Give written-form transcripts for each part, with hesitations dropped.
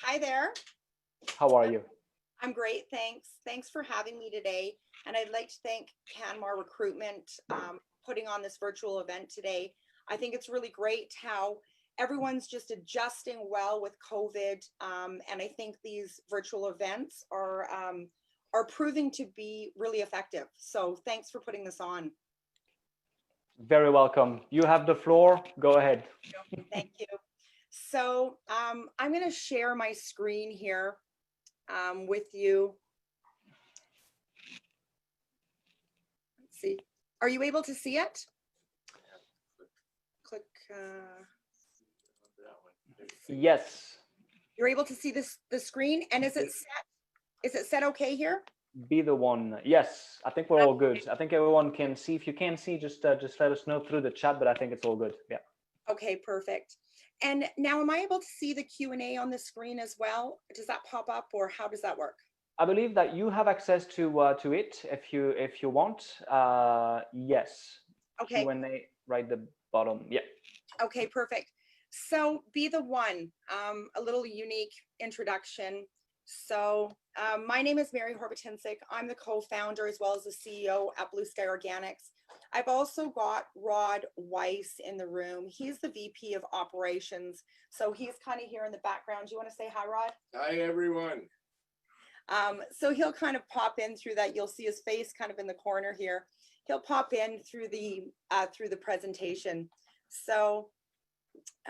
Hi there. How are you? I'm great, thanks. Thanks for having me today. And I'd like to thank CanMar Recruitment putting on this virtual event today. I think it's really great how everyone's just adjusting well with COVID. And I think these virtual events are proving to be really effective. So thanks for putting this on. Very welcome. You have the floor. Go ahead. Thank you. So I'm going to share my screen here with you. Let's see. Are you able to see it? Click. Yes. You're able to see the screen, and is it set? Is it set okay here? Be the one. Yes, I think we're all good. I think everyone can see. If you can't see, just let us know through the chat. But I think it's all good. Yeah. Okay, perfect. And now, am I able to see the Q&A on the screen as well? Does that pop up, or how does that work? I believe that you have access to it if you want. Yes. Okay. Q&A right at the bottom. Yeah. Okay, perfect. So be the one, a little unique introduction. So my name is Mary Horbatinsik. I'm the co-founder as well as the CEO at BlueSky Organics. I've also got Rod Weiss in the room. He's the VP of operations. So he's kind of here in the background. Do you want to say hi, Rod? Hi, everyone. So he'll kind of pop in through that. You'll see his face kind of in the corner here. He'll pop in through the presentation. So it's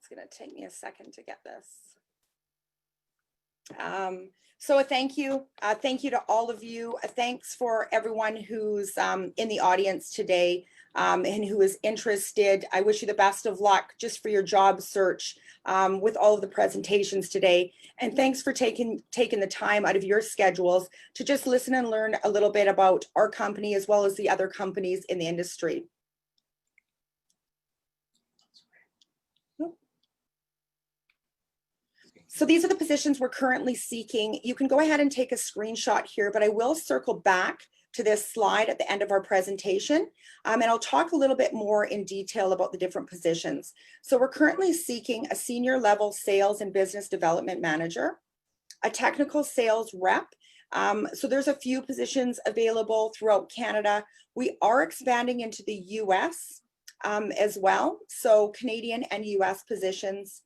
going to take me a second to get this. So a thank you to all of you. Thanks for everyone who's in the audience today and who is interested. I wish you the best of luck just for your job search with all of the presentations today. And thanks for taking the time out of your schedules to just listen and learn a little bit about our company as well as the other companies in the industry. So these are the positions we're currently seeking. You can go ahead and take a screenshot here, but I will circle back to this slide at the end of our presentation. And I'll talk a little bit more in detail about the different positions. So we're currently seeking a senior level sales and business development manager, a technical sales rep. So there's a few positions available throughout Canada. We are expanding into the US as well. So Canadian and US positions.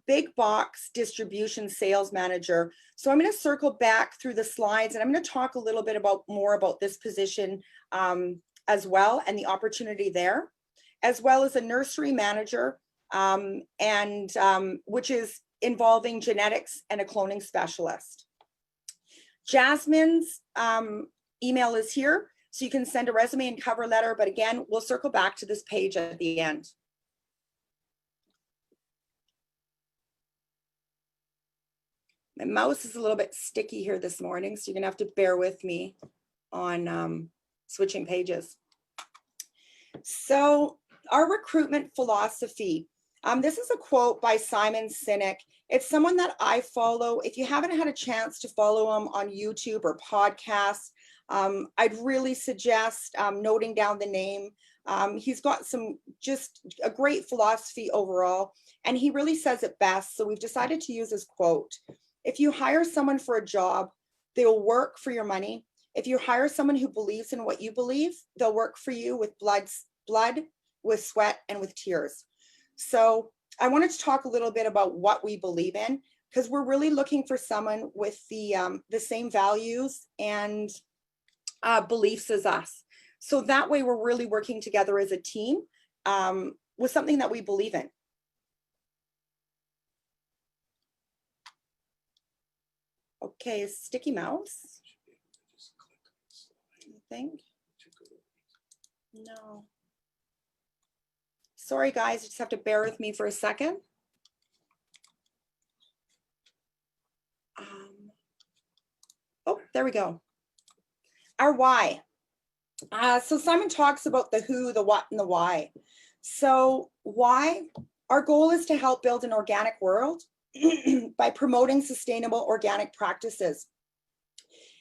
Big box distribution sales manager. So I'm going to circle back through the slides and I'm going to talk a little bit more about this position as well and the opportunity there, as well as a nursery manager which is involving genetics and a cloning specialist. Jasmine's email is here, so you can send a resume and cover letter, but again, we'll circle back to this page at the end. My mouse is a little bit sticky here this morning, so you're gonna have to bear with me on switching pages. So our recruitment philosophy, this is a quote by Simon Sinek. It's someone that I follow. If you haven't had a chance to follow him on YouTube or podcasts, I'd really suggest noting down the name. He's got just a great philosophy overall, and he really says it best. So we've decided to use his quote. If you hire someone for a job, they'll work for your money. If you hire someone who believes in what you believe, they'll work for you with blood, with sweat, and with tears. So I wanted to talk a little bit about what we believe in, because we're really looking for someone with the same values and beliefs as us. So that way we're really working together as a team with something that we believe in. Okay, sticky mouse. I think. No. Sorry, guys, you just have to bear with me for a second. Oh, there we go. Our why. So Simon talks about the who, the what, and the why. So why? Our goal is to help build an organic world by promoting sustainable organic practices.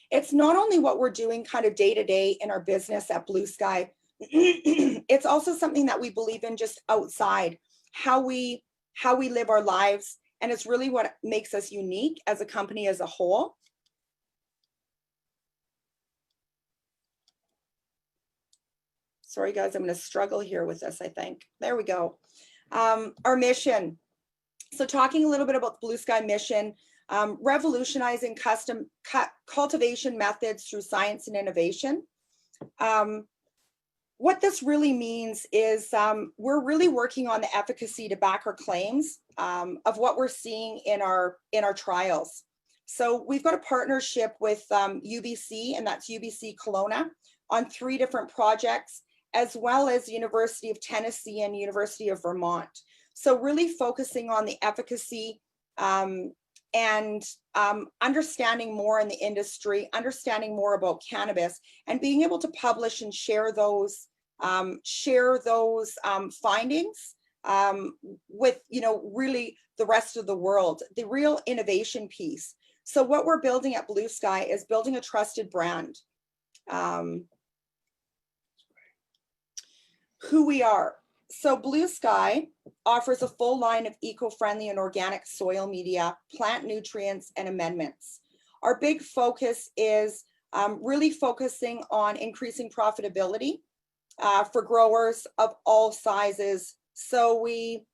It's not only what we're doing kind of day to day in our business at BlueSky, it's also something that we believe in just outside, how we how we live our lives, and it's really what makes us unique as a company as a whole. Sorry guys, I'm going to struggle here with this, I think. There we go. Our mission. So talking a little bit about the BlueSky mission, revolutionizing custom cultivation methods through science and innovation. What this really means is we're really working on the efficacy to back our claims of what we're seeing in our trials. So we've got a partnership with UBC, and that's UBC Kelowna, on 3 different projects, as well as University of Tennessee and University of Vermont. So really focusing on the efficacy and understanding more in the industry, understanding more about cannabis, and being able to publish and share those findings with, you know, really the rest of the world, the real innovation piece. So what we're building at BlueSky is building a trusted brand. Who we are. So BlueSky offers a full line of eco-friendly and organic soil media, plant nutrients, and amendments. Our big focus is really focusing on increasing profitability for growers of all sizes. So we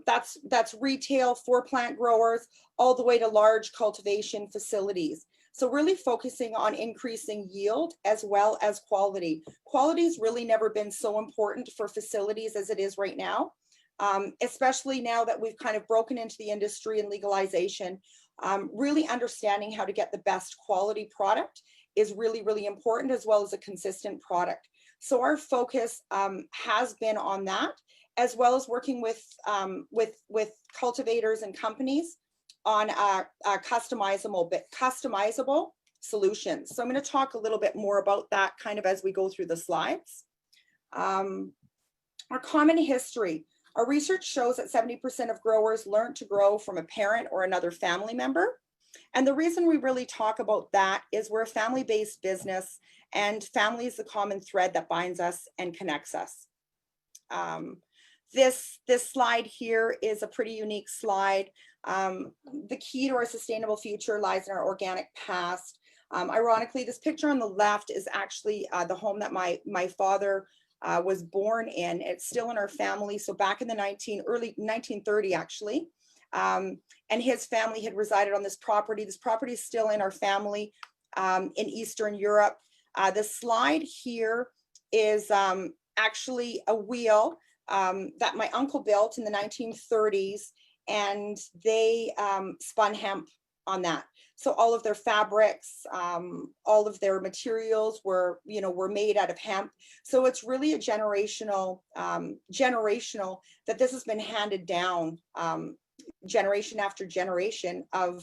that's retail for plant growers all the way to large cultivation facilities. So really focusing on increasing yield as well as quality. Quality's really never been so important for facilities as it is right now, especially now that we've kind of broken into the industry and legalization. Really understanding how to get the best quality product is really, really important, as well as a consistent product. So our focus has been on that, as well as working with cultivators and companies on customizable solutions. So I'm going to talk a little bit more about that kind of as we go through the slides. Our common history. Our research shows that 70% of growers learn to grow from a parent or another family member. And the reason we really talk about that is we're a family-based business, and family is the common thread that binds us and connects us. This slide here is a pretty unique slide. The key to our sustainable future lies in our organic past. Ironically, this picture on the left is actually the home that my father was born in. It's still in our family. So back in the early 1930, actually, and his family had resided on this property. This property is still in our family in Eastern Europe. The slide here is actually a wheel that my uncle built in the 1930s, and they spun hemp on that. So all of their fabrics, all of their materials were made out of hemp. So it's really a generational that this has been handed down generation after generation of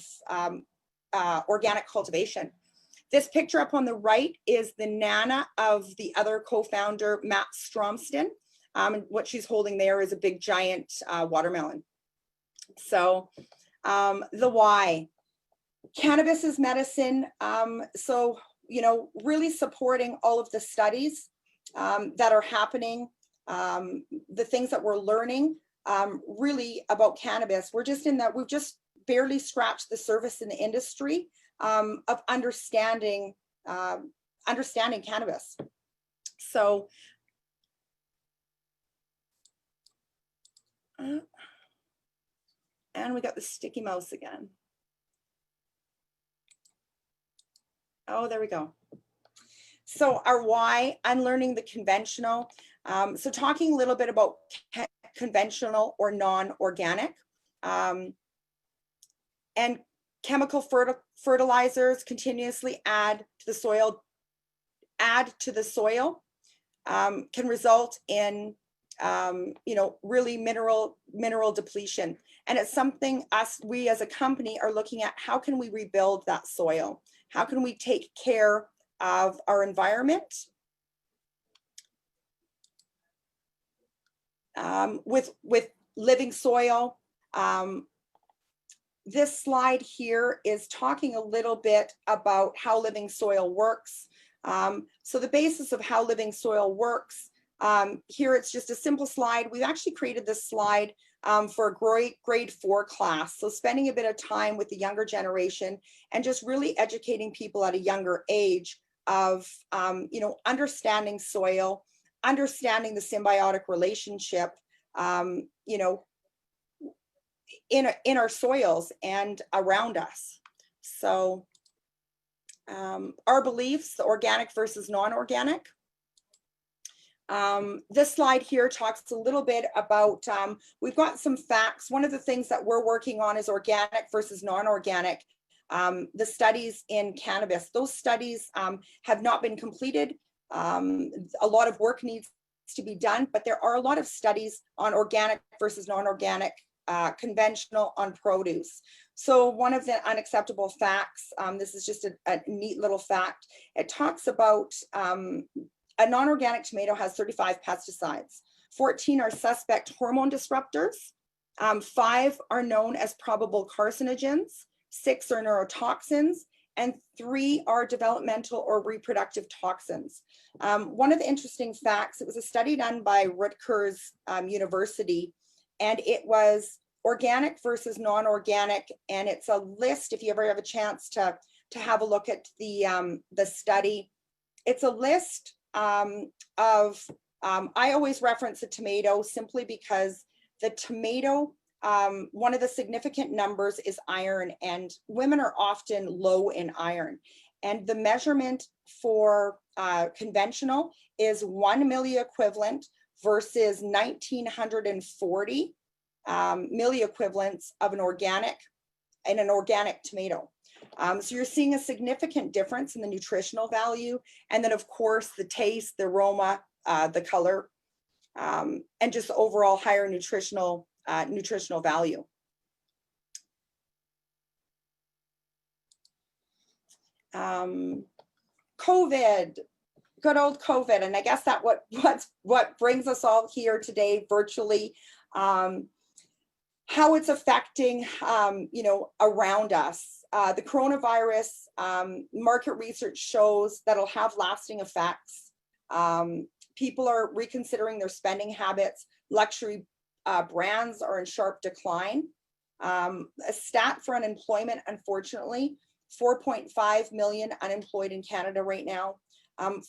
organic cultivation. This picture up on the right is the Nana of the other co-founder, Matt Stromston. And what she's holding there is a big giant watermelon. So the why. Cannabis is medicine. So, really supporting all of the studies that are happening, the things that we're learning really about cannabis. We've just barely scratched the surface in the industry of understanding cannabis. So, and we got the sticky mouse again. Oh, there we go. So our why, unlearning the conventional. So talking a little bit about conventional or non-organic. And chemical fertilizers continuously add to the soil, can result in really mineral depletion. And it's something we as a company are looking at. How can we rebuild that soil? How can we take care of our environment with living soil? This slide here is talking a little bit about how living soil works. So the basis of how living soil works Here it's just a simple slide. We've actually created this slide for a grade 4 class. So spending a bit of time with the younger generation and just really educating people at a younger age of, you know, understanding soil, understanding the symbiotic relationship, you know, in our soils and around us. So our beliefs, the organic versus non-organic. This slide here talks a little bit about, we've got some facts. One of the things that we're working on is organic versus non-organic. The studies in cannabis, those studies have not been completed. A lot of work needs to be done, but there are a lot of studies on organic versus non-organic, conventional on produce. So one of the unacceptable facts, this is just a neat little fact. It talks about a non-organic tomato has 35 pesticides. 14 are suspect hormone disruptors. 5 are known as probable carcinogens. 6 are neurotoxins. And 3 are developmental or reproductive toxins. One of the interesting facts, it was a study done by Rutgers University, and it was organic versus non-organic. And it's a list, if you ever have a chance to have a look at the study, it's a list of, I always reference a tomato simply because the tomato, one of the significant numbers is iron, and women are often low in iron. And the measurement for conventional is 1 milliequivalent versus 1940 milliequivalents of an organic tomato. So you're seeing a significant difference in the nutritional value, and then of course the taste, the aroma, the color, and just overall higher nutritional value. COVID, good old COVID, and I guess that what brings us all here today virtually. How it's affecting, you know, around us. The coronavirus, market research shows that it'll have lasting effects. People are reconsidering their spending habits. Luxury brands are in sharp decline. A stat for unemployment, unfortunately, 4.5 million unemployed in Canada right now,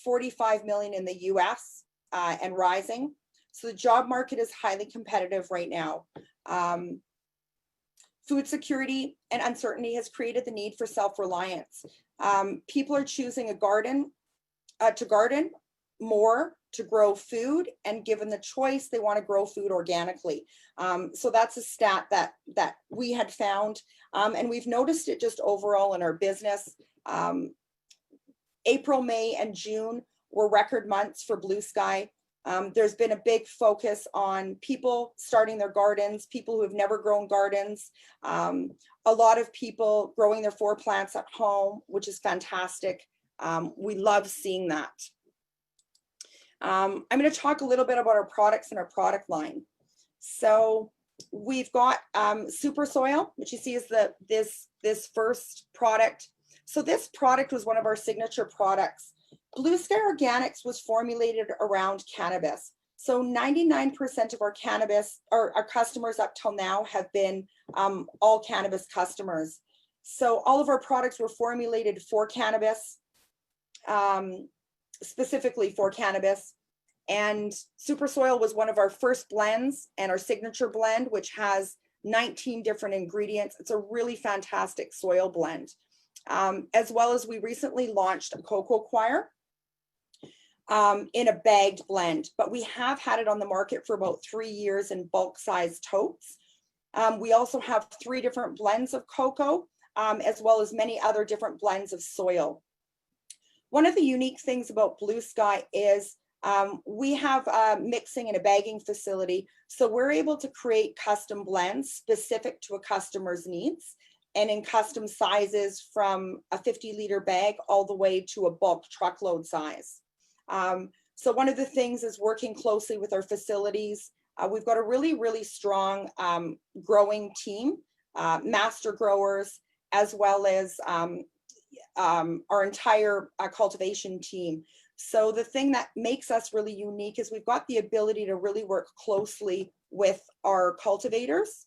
45 million in the US and rising. So the job market is highly competitive right now. Food security and uncertainty has created the need for self-reliance. People are choosing to garden more to grow food, and given the choice, they want to grow food organically. So that's a stat that we had found, and we've noticed it just overall in our business. April, May, and June were record months for BlueSky. There's been a big focus on people starting their gardens, people who have never grown gardens, a lot of people growing their 4 plants at home, which is fantastic. We love seeing that. I'm going to talk a little bit about our products and our product line. So we've got Super Soil, which you see is this first product. So this product was one of our signature products. BlueSky Organics was formulated around cannabis. So 99% of our cannabis, or our customers up till now, have been all cannabis customers. So all of our products were formulated for cannabis, specifically for cannabis. And Super Soil was one of our first blends, and our signature blend, which has 19 different ingredients. It's a really fantastic soil blend. As well as we recently launched a cocoa choir in a bagged blend, but we have had it on the market for about 3 years in bulk size totes. We also have 3 different blends of cocoa, as well as many other different blends of soil. One of the unique things about BlueSky is we have mixing and a bagging facility, so we're able to create custom blends specific to a customer's needs, and in custom sizes from a 50-liter bag all the way to a bulk truckload size. So one of the things is working closely with our facilities. We've got a really, really strong growing team, master growers, as well as our entire cultivation team. So the thing that makes us really unique is we've got the ability to really work closely with our cultivators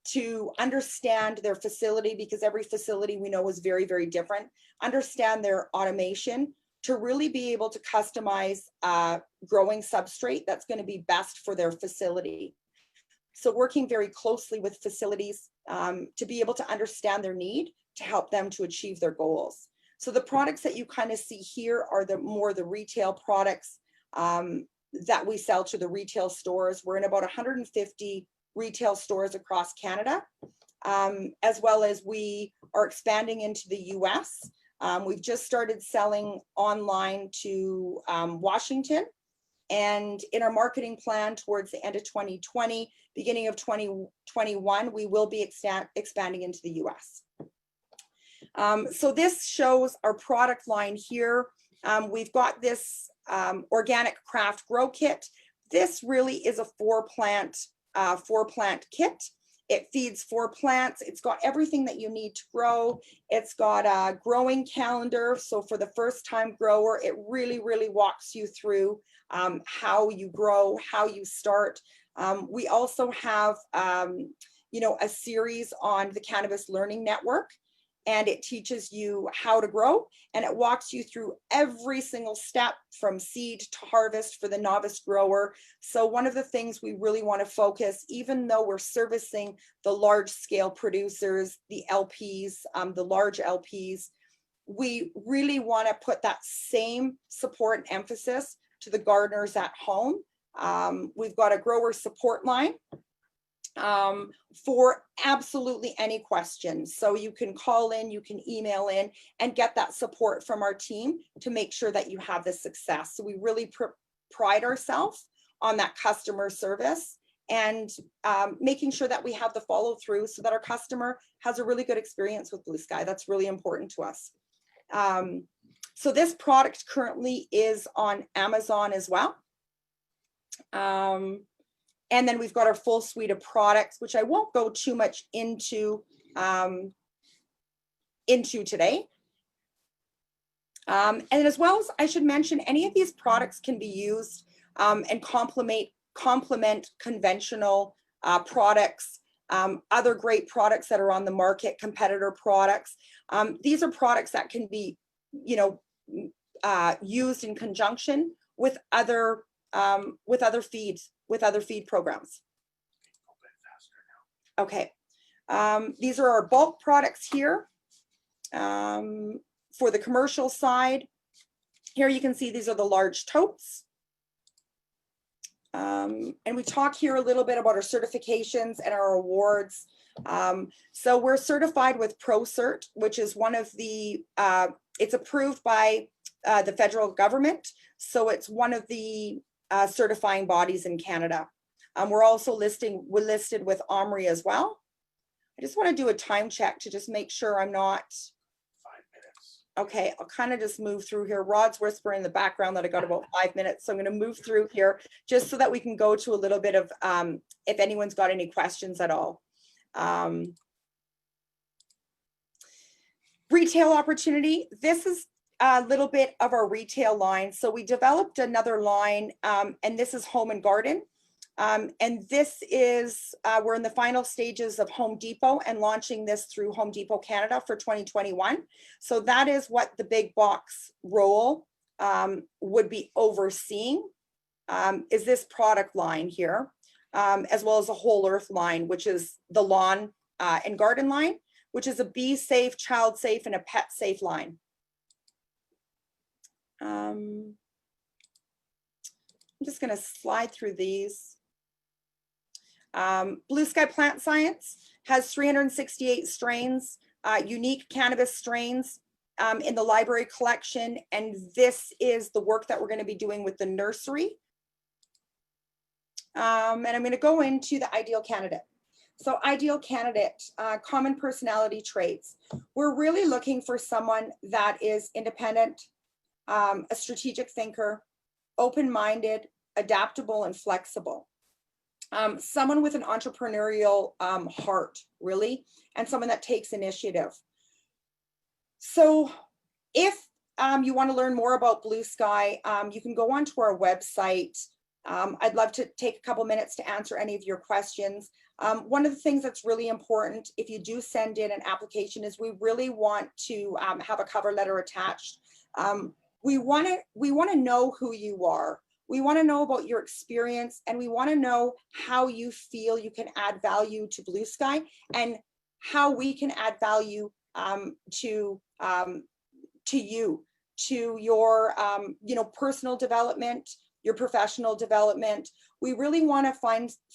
to understand their facility, because every facility we know is very, very different, understand their automation to really be able to customize growing substrate that's going to be best for their facility. So working very closely with facilities to be able to understand their need to help them to achieve their goals. So the products that you kind of see here are the retail products that we sell to the retail stores. We're in about 150 retail stores across Canada, as well as we are expanding into the US. We've just started selling online to Washington. And in our marketing plan towards the end of 2020, beginning of 2021, we will be expanding into the US. So this shows our product line here. We've got this organic craft grow kit. This really is a four plant kit. It feeds 4 plants. It's got everything that you need to grow. It's got a growing calendar. So for the first time grower, it really, really walks you through how you grow, how you start. We also have, a series on the Cannabis Learning Network, and it teaches you how to grow, and it walks you through every single step from seed to harvest for the novice grower. So one of the things we really want to focus, even though we're servicing the large scale producers, the LPs, the large LPs, we really want to put that same support and emphasis to the gardeners at home. We've got a grower support line for absolutely any questions. So you can call in, you can email in and get that support from our team to make sure that you have the success. So we really pride ourselves on that customer service and making sure that we have the follow through so that our customer has a really good experience with BlueSky. That's really important to us. So this product currently is on Amazon as well. And then we've got our full suite of products, which I won't go too much into today. And as well as I should mention, any of these products can be used and complement conventional products, other great products that are on the market, competitor products. These are products that can be, used in conjunction with other feeds, with other feed programs. Okay, these are our bulk products here. For the commercial side, here you can see these are the large totes. And we talk here a little bit about our certifications and our awards. So we're certified with ProCert, which is one of the, it's approved by the federal government. So it's one of the certifying bodies in Canada. We're also listed with Omri as well. I just want to do a time check to just make sure I'm not. 5 minutes. Okay, I'll kind of just move through here. Rod's whispering in the background that I got about 5 minutes. So I'm going to move through here just so that we can go to a little bit of, if anyone's got any questions at all. Retail opportunity. This is a little bit of our retail line. So we developed another line, and this is Home and Garden. And this is, we're in the final stages of Home Depot and launching this through Home Depot Canada for 2021. So that is what the big box role would be overseeing, is this product line here, as well as a Whole Earth line, which is the lawn and garden line, which is a bee safe, child safe, and a pet safe line. I'm just going to slide through these. BlueSky Plant Science has 368 strains, unique cannabis strains in the library collection. And this is the work that we're going to be doing with the nursery. And I'm going to go into the ideal candidate. So ideal candidate, common personality traits. We're really looking for someone that is independent, a strategic thinker, open-minded, adaptable, and flexible. Someone with an entrepreneurial heart, really, and someone that takes initiative. So if you want to learn more about BlueSky, you can go onto our website. I'd love to take a couple minutes to answer any of your questions. One of the things that's really important if you do send in an application is we really want to have a cover letter attached. We want to know who you are. We want to know about your experience, and we want to know how you feel you can add value to BlueSky and how we can add value to you, to your personal development, your professional development. We really want to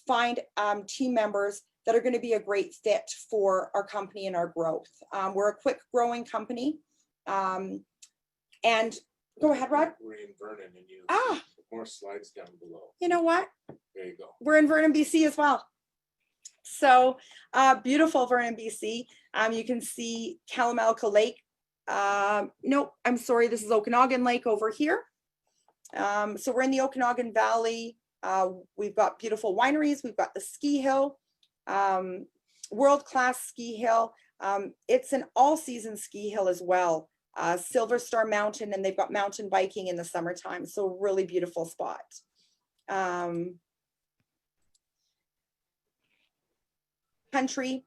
find team members that are going to be a great fit for our company and our growth. We're a quick growing company. And go ahead, Rod. We're in Vernon, and you more slides down below. You know what? There you go. We're in Vernon, BC as well. So beautiful Vernon, BC. You can see Kalamalka Lake. Nope, I'm sorry, this is Okanagan Lake over here. So we're in the Okanagan Valley. We've got beautiful wineries. We've got the ski hill, world-class ski hill. It's an all-season ski hill as well. Silver Star Mountain, and they've got mountain biking in the summertime. So really beautiful spot. Country,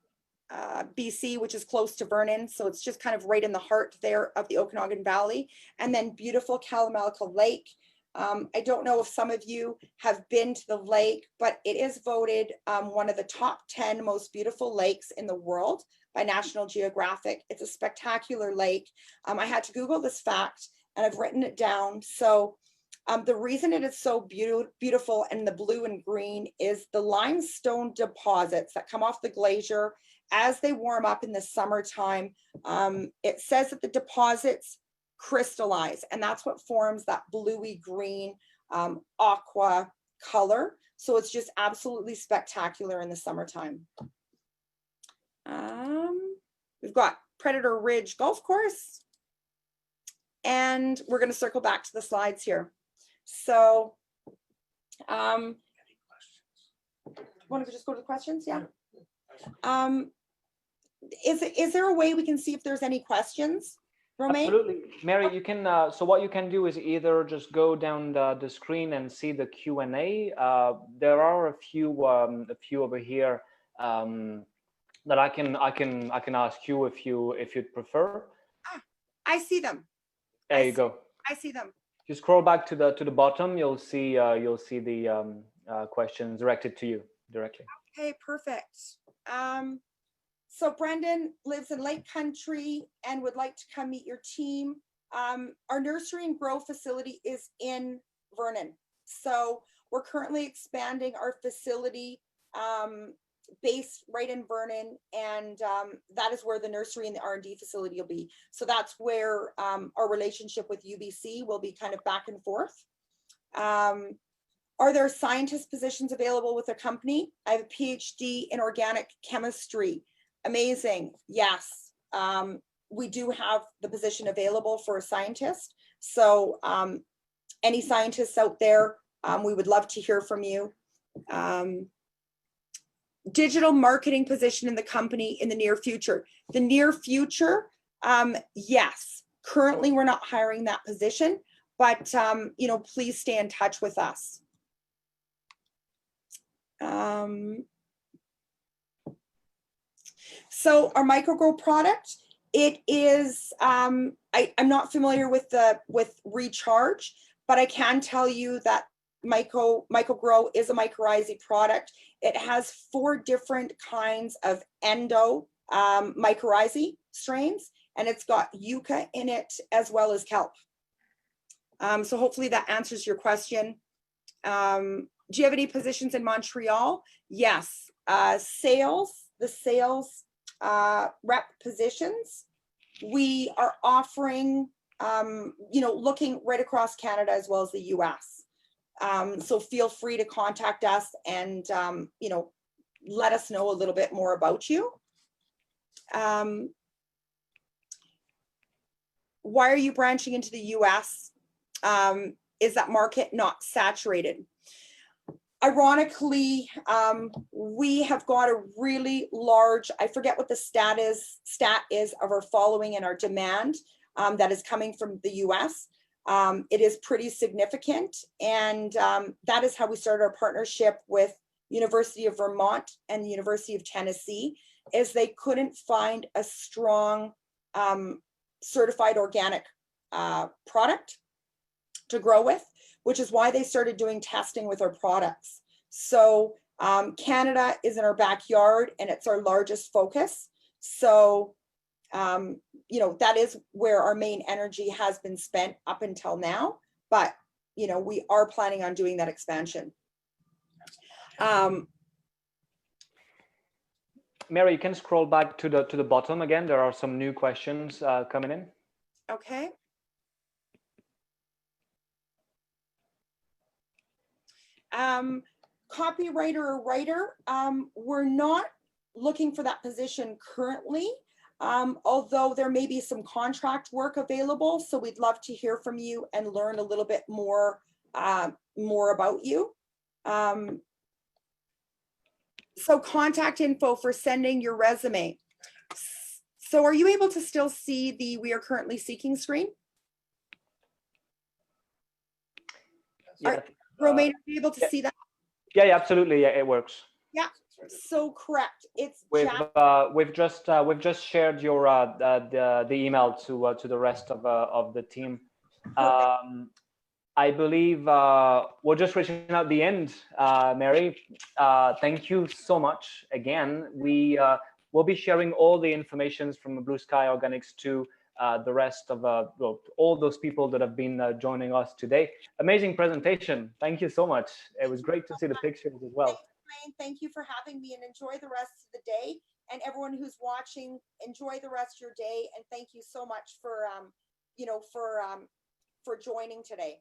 BC, which is close to Vernon. So it's just kind of right in the heart there of the Okanagan Valley. And then beautiful Kalamalka Lake. I don't know if some of you have been to the lake, but it is voted one of the top 10 most beautiful lakes in the world by National Geographic. It's a spectacular lake. I had to Google this fact and I've written it down. So the reason it is so beautiful and the blue and green is the limestone deposits that come off the glacier as they warm up in the summertime. It says that the deposits crystallize, and that's what forms that bluey green aqua color. So it's just absolutely spectacular in the summertime. We've got Predator Ridge Golf Course, and we're going to circle back to the slides here. So want to just go to the questions? Yeah. Is there a way we can see if there's any questions? Romain? Absolutely, Mary. You can. So what you can do is either just go down the screen and see the Q&A. There are a few over here that I can ask you if you'd prefer. I see them. There you go. I see them. If you scroll back to the bottom, you'll see the questions directed to you directly. Okay, perfect. So Brendan lives in Lake Country and would like to come meet your team. Our nursery and grow facility is in Vernon. So we're currently expanding our facility based right in Vernon, and that is where the nursery and the R&D facility will be. So that's where our relationship with UBC will be kind of back and forth. Are there scientist positions available with the company? I have a PhD in organic chemistry. Amazing. Yes. We do have the position available for a scientist. So any scientists out there, we would love to hear from you. Digital marketing position in the company in the near future. The near future, yes. Currently, we're not hiring that position, but please stay in touch with us. So our microgrow product, it is, I'm not familiar with Recharge, but I can tell you that microgrow is a mycorrhizae product. It has 4 different kinds of endo mycorrhizae strains, and it's got yucca in it as well as kelp. So hopefully that answers your question. Do you have any positions in Montreal? Yes. The sales rep positions, we are offering, looking right across Canada as well as the US. So feel free to contact us and, let us know a little bit more about you. Why are you branching into the US? Is that market not saturated? Ironically, we have got a really large, I forget what the stat is of our following and our demand. that is coming from the US. It is pretty significant, and that is how we started our partnership with University of Vermont and the University of Tennessee, is they couldn't find a strong certified organic product to grow with, which is why they started doing testing with our products. So Canada is in our backyard and it's our largest focus. So, you know, that is where our main energy has been spent up until now, but, you know, we are planning on doing that expansion. Mary, you can scroll back to the bottom again. There are some new questions coming in. Okay. Copywriter or writer, we're not looking for that position currently, although there may be some contract work available. So we'd love to hear from you and learn a little bit more about you. So contact info for sending your resume. So are you able to still see the "we are currently seeking" screen? Yeah. Romain, are you able to see that? Yeah, absolutely. Yeah, it works. Yeah. So correct. It's we've just shared your the email to the rest of the team. I believe we're just reaching out the end, Mary. Thank you so much again. We will be sharing all the information from BlueSky Organics to the rest of well, all those people that have been joining us today. Amazing presentation. Thank you so much. It was great to see the pictures as well. Thank you for having me, and enjoy the rest of the day. And everyone who's watching, enjoy the rest of your day. And thank you so much for you know, for joining today.